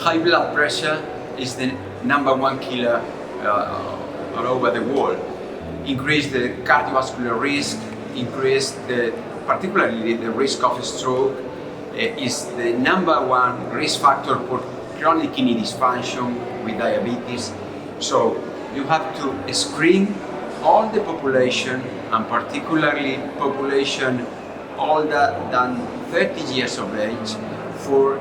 high blood pressure is the #1 killer all over the world. Increase the cardiovascular risk, particularly the risk of stroke, is the #1 risk factor for chronic kidney dysfunction with diabetes. So you have to screen all the population, and particularly population older than 30 years of age, for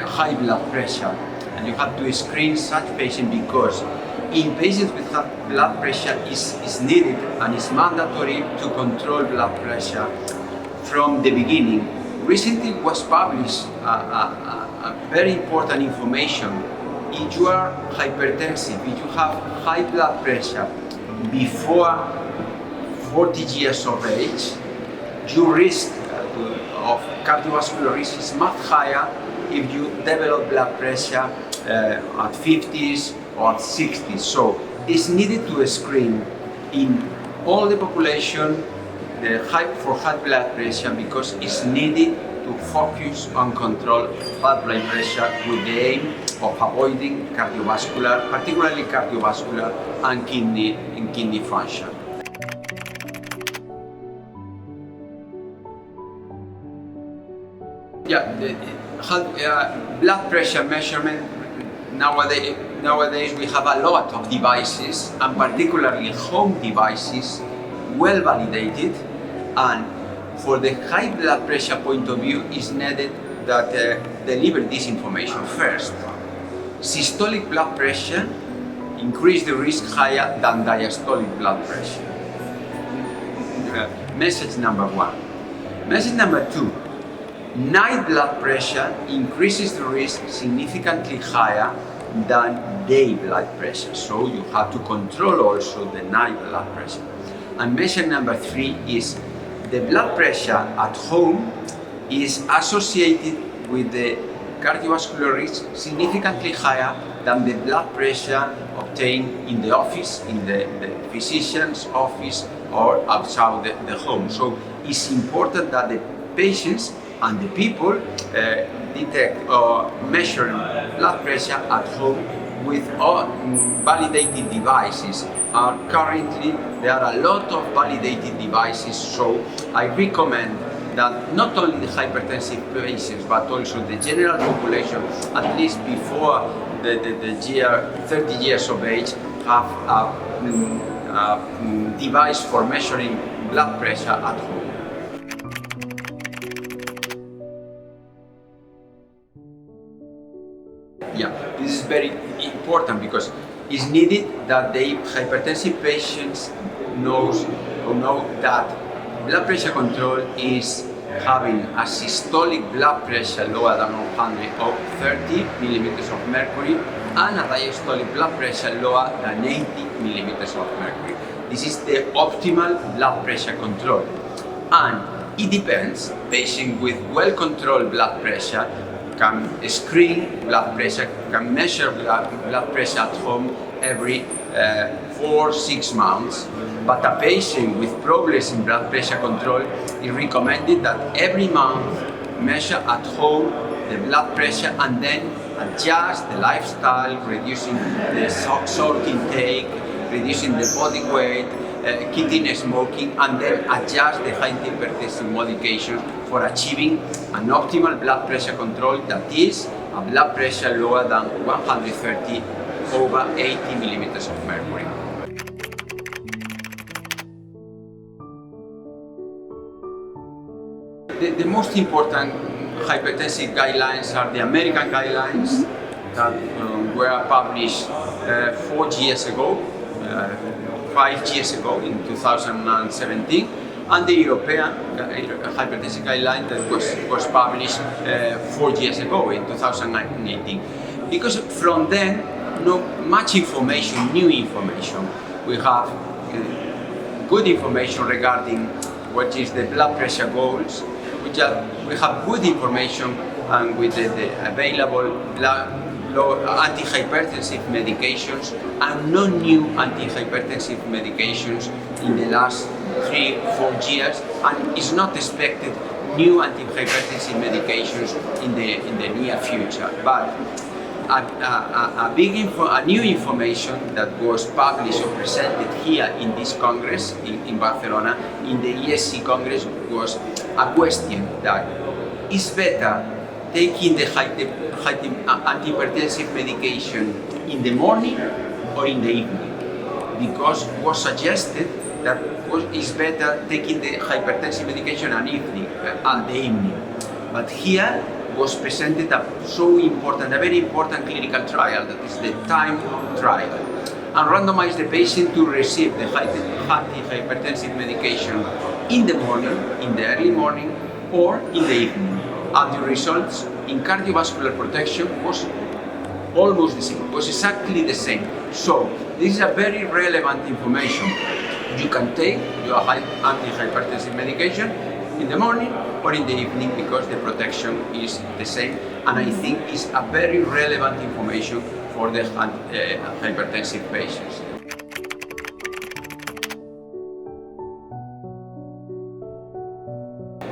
high blood pressure. And you have to screen such patients because in patients with high blood pressure is needed and is mandatory to control blood pressure from the beginning. Recently was published a very important information. If you are hypertensive, if you have high blood pressure before 40 years of age, your risk of cardiovascular risk is much higher if you develop blood pressure at 50s or 60s. So it's needed to screen in all the population for high blood pressure, because it's needed to focus on control high blood pressure with the aim of avoiding cardiovascular, particularly cardiovascular and kidney function. Blood pressure measurement, nowadays we have a lot of devices, and particularly home devices, well validated, and for the high blood pressure point of view is needed that deliver this information first. Systolic blood pressure increase the risk higher than diastolic blood pressure. Message #1. Message #2. Night blood pressure increases the risk significantly higher than day blood pressure, so you have to control also the night blood pressure. And measure #3 is the blood pressure at home is associated with the cardiovascular risk significantly higher than the blood pressure obtained in the office, in the physician's office, or outside the home. So it's important that the patients and the people detect or measure blood pressure at home with all validated devices. Currently there are a lot of validated devices, so I recommend that not only the hypertensive patients but also the general population, at least before the 30 years of age, have a device for measuring blood pressure at home. This is very important because it's needed that the hypertensive patients know that blood pressure control is having a systolic blood pressure lower than 130 millimeters of mercury and a diastolic blood pressure lower than 80 millimeters of mercury. This is the optimal blood pressure control, and it depends. Patients with well-controlled blood pressure can screen blood pressure, can measure blood pressure at home every 4-6 months. But a patient with problems in blood pressure control is recommended that every month measure at home the blood pressure and then adjust the lifestyle, reducing the salt intake, reducing the body weight, quitting smoking, and then adjust the hypertensive medications for achieving an optimal blood pressure control, that is a blood pressure lower than 130 over 80 millimeters of mercury. The most important hypertensive guidelines are the American guidelines that were published 4 years ago, 5 years ago in 2017, and the European hypertension guideline that was published 4 years ago in 2018. Because from then, not much information, new information. We have good information regarding what is the blood pressure goals. We have good information, and with the available antihypertensive medications and no new antihypertensive medications in the last 3-4 years, and it's not expected new antihypertensive medications in the near future. But a new information that was published or presented here in this Congress in Barcelona, in the ESC Congress, was a question that is better taking the antihypertensive medication in the morning or in the evening, because it was suggested that it's better taking the hypertensive medication at the evening. But here was presented a very important clinical trial, that is the time trial, and randomized the patient to receive the antihypertensive medication in the morning, in the early morning, or in the evening. And the results in cardiovascular protection was almost the same, was exactly the same. So this is a very relevant information. You can take your antihypertensive medication in the morning or in the evening, because the protection is the same, and I think it's a very relevant information for the hypertensive patients.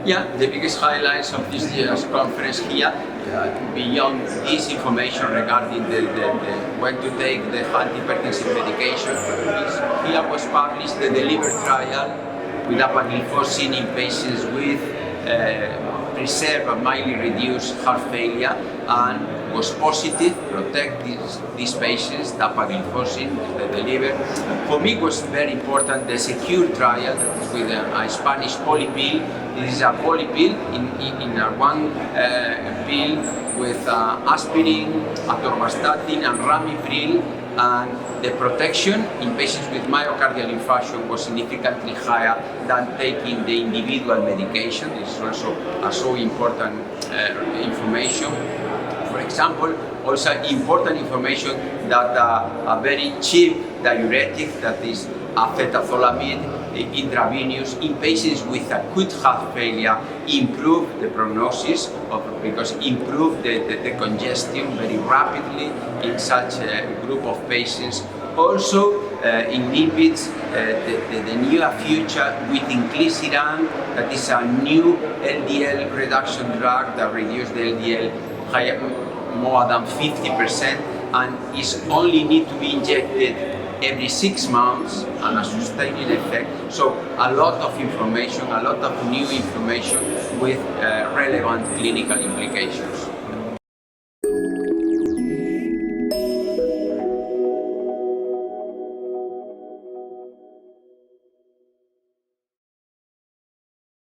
Yeah, the biggest highlights of this year's conference here, beyond this information regarding when to take the antihypertensive medication, here was published the DELIVER trial with dapagliflozin in patients with preserved or mildly reduced heart failure, and was positive, protect these patients, dapagliflozin, the DELIVER. For me, it was very important the SECURE trial, that is with a Spanish polypill. This is a polypill in one pill with aspirin, atorvastatin, and ramipril, and the protection in patients with myocardial infarction was significantly higher than taking the individual medication. This is also so important information. For example, also important information that a very cheap diuretic, that is acetazolamide intravenous in patients with acute heart failure, improve the prognosis because improve the congestion very rapidly in such a group of patients. Also inhibits the near future with inclisiran, that is a new LDL reduction drug that reduces the LDL more than 50%, and is only need to be injected every 6 months, and a sustaining effect. So a lot of information, a lot of new information with relevant clinical implications.